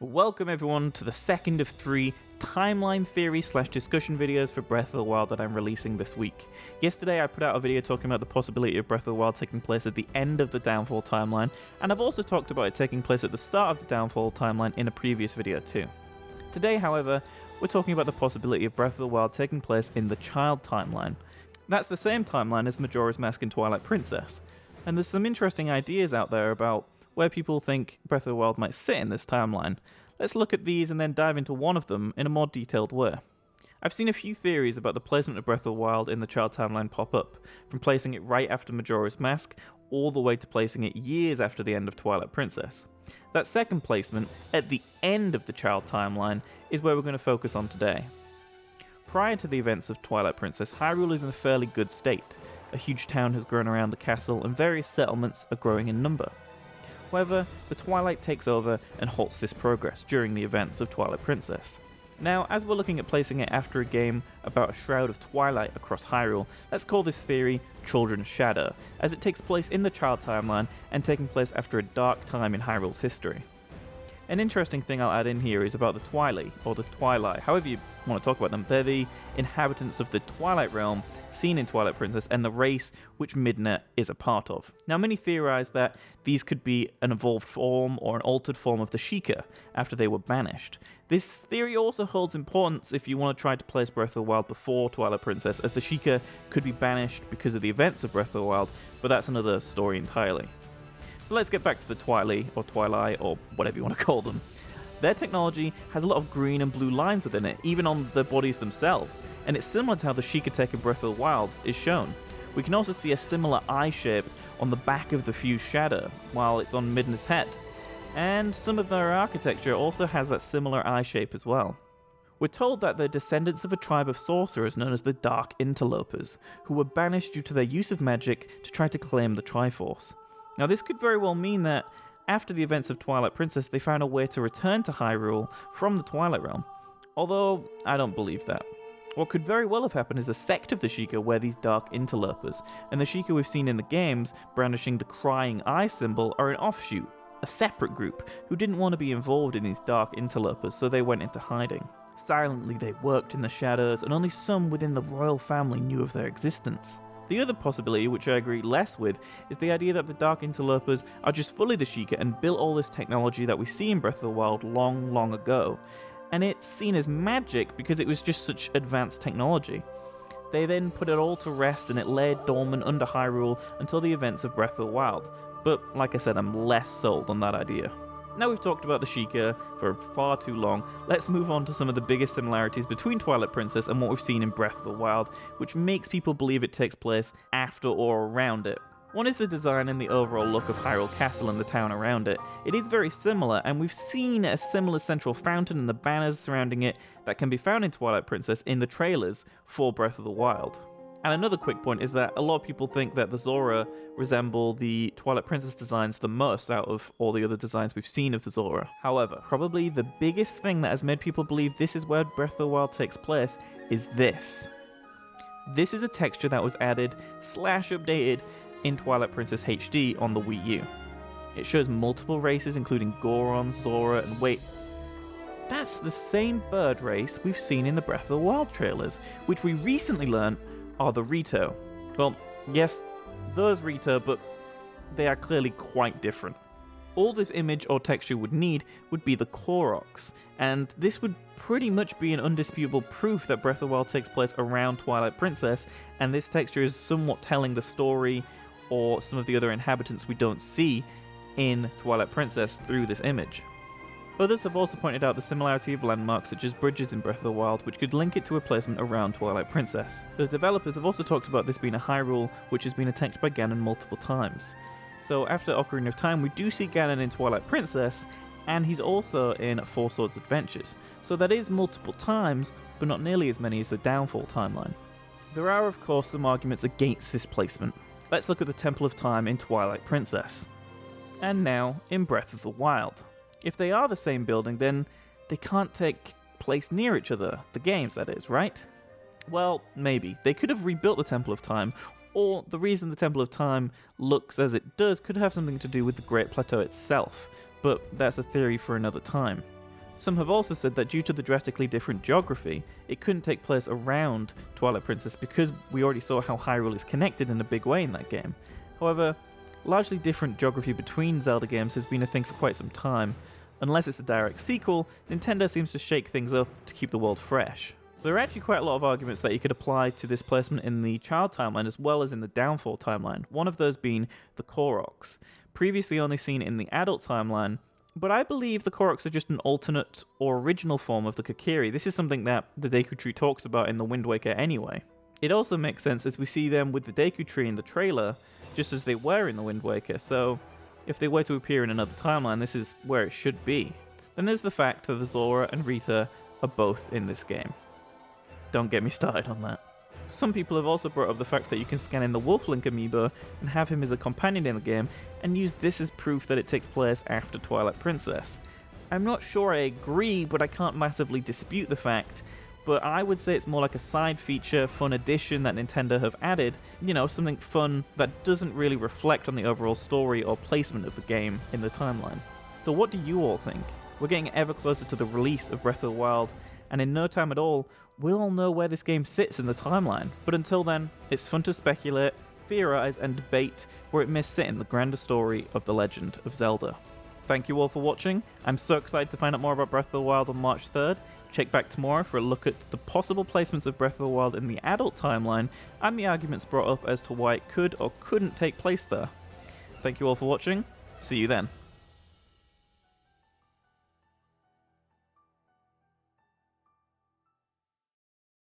Welcome everyone to the second of 3 timeline theory / discussion videos for Breath of the Wild that I'm releasing this week. Yesterday I put out a video talking about the possibility of Breath of the Wild taking place at the end of the Downfall timeline, and I've also talked about it taking place at the start of the Downfall timeline in a previous video too. Today, however, we're talking about the possibility of Breath of the Wild taking place in the Child timeline. That's the same timeline as Majora's Mask and Twilight Princess, and there's some interesting ideas out there about where people think Breath of the Wild might sit in this timeline. Let's look at these and then dive into one of them in a more detailed way. I've seen a few theories about the placement of Breath of the Wild in the Child timeline pop up, from placing it right after Majora's Mask, all the way to placing it years after the end of Twilight Princess. That second placement, at the end of the Child timeline, is where we're going to focus on today. Prior to the events of Twilight Princess, Hyrule is in a fairly good state. A huge town has grown around the castle, and various settlements are growing in number. However, the Twilight takes over and halts this progress during the events of Twilight Princess. Now, as we're looking at placing it after a game about a shroud of twilight across Hyrule, let's call this theory Children's Shadow, as it takes place in the Child timeline and taking place after a dark time in Hyrule's history. An interesting thing I'll add in here is about the Twilight, or the Twilight, however you want to talk about them. They're the inhabitants of the Twilight Realm seen in Twilight Princess and the race which Midna is a part of. Now, many theorize that these could be an evolved form or an altered form of the Sheikah after they were banished. This theory also holds importance if you want to try to place Breath of the Wild before Twilight Princess, as the Sheikah could be banished because of the events of Breath of the Wild, but that's another story entirely. So let's get back to the Twilight, or whatever you want to call them. Their technology has a lot of green and blue lines within it, even on the bodies themselves, and it's similar to how the Sheikah tech in Breath of the Wild is shown. We can also see a similar eye shape on the back of the fused shadow, while it's on Midna's head. And some of their architecture also has that similar eye shape as well. We're told that they're descendants of a tribe of sorcerers known as the Dark Interlopers, who were banished due to their use of magic to try to claim the Triforce. Now, this could very well mean that after the events of Twilight Princess, they found a way to return to Hyrule from the Twilight Realm, although I don't believe that. What could very well have happened is a sect of the Sheikah were these Dark Interlopers, and the Sheikah we've seen in the games brandishing the crying eye symbol are an offshoot, a separate group, who didn't want to be involved in these Dark Interlopers, so they went into hiding. Silently they worked in the shadows, and only some within the royal family knew of their existence. The other possibility, which I agree less with, is the idea that the Dark Interlopers are just fully the Sheikah and built all this technology that we see in Breath of the Wild long ago. And it's seen as magic because it was just such advanced technology. They then put it all to rest and it lay dormant under Hyrule until the events of Breath of the Wild. But like I said, I'm less sold on that idea. Now we've talked about the Sheikah for far too long, let's move on to some of the biggest similarities between Twilight Princess and what we've seen in Breath of the Wild, which makes people believe it takes place after or around it. One is the design and the overall look of Hyrule Castle and the town around it. It is very similar, and we've seen a similar central fountain and the banners surrounding it that can be found in Twilight Princess in the trailers for Breath of the Wild. And another quick point is that a lot of people think that the Zora resemble the Twilight Princess designs the most out of all the other designs we've seen of the Zora. However, probably the biggest thing that has made people believe this is where Breath of the Wild takes place is this. This is a texture that was added / updated in Twilight Princess HD on the Wii U. It shows multiple races including Goron, Zora, and wait, that's the same bird race we've seen in the Breath of the Wild trailers, which we recently learned are the Rito. Well, yes, those Rito, but they are clearly quite different. All this image or texture would need would be the Koroks, and this would pretty much be an undisputable proof that Breath of the Wild takes place around Twilight Princess, and this texture is somewhat telling the story or some of the other inhabitants we don't see in Twilight Princess through this image. Others have also pointed out the similarity of landmarks such as bridges in Breath of the Wild, which could link it to a placement around Twilight Princess. The developers have also talked about this being a Hyrule which has been attacked by Ganon multiple times. So after Ocarina of Time, we do see Ganon in Twilight Princess, and he's also in Four Swords Adventures. So that is multiple times, but not nearly as many as the Downfall timeline. There are of course some arguments against this placement. Let's look at the Temple of Time in Twilight Princess. And now in Breath of the Wild. If they are the same building, then they can't take place near each other, the games that is, right? Well, maybe. They could have rebuilt the Temple of Time, or the reason the Temple of Time looks as it does could have something to do with the Great Plateau itself, but that's a theory for another time. Some have also said that due to the drastically different geography, it couldn't take place around Twilight Princess because we already saw how Hyrule is connected in a big way in that game. However, largely different geography between Zelda games has been a thing for quite some time. Unless it's a direct sequel, Nintendo seems to shake things up to keep the world fresh. There are actually quite a lot of arguments that you could apply to this placement in the Child timeline as well as in the Downfall timeline, one of those being the Koroks, previously only seen in the Adult timeline, but I believe the Koroks are just an alternate or original form of the Kokiri. This is something that the Deku Tree talks about in the Wind Waker anyway. It also makes sense as we see them with the Deku Tree in the trailer, just as they were in the Wind Waker, so if they were to appear in another timeline, this is where it should be. Then there's the fact that the Zora and Rita are both in this game. Don't get me started on that. Some people have also brought up the fact that you can scan in the Wolf-Link amiibo and have him as a companion in the game, and use this as proof that it takes place after Twilight Princess. I'm not sure I agree, but I can't massively dispute the fact, but I would say it's more like a side feature, fun addition that Nintendo have added, you know, something fun that doesn't really reflect on the overall story or placement of the game in the timeline. So what do you all think? We're getting ever closer to the release of Breath of the Wild, and in no time at all, we'll all know where this game sits in the timeline. But until then, it's fun to speculate, theorize, and debate where it may sit in the grander story of the legend of Zelda. Thank you all for watching. I'm so excited to find out more about Breath of the Wild on March 3rd. Check back tomorrow for a look at the possible placements of Breath of the Wild in the adult timeline, and the arguments brought up as to why it could or couldn't take place there. Thank you all for watching. See you then.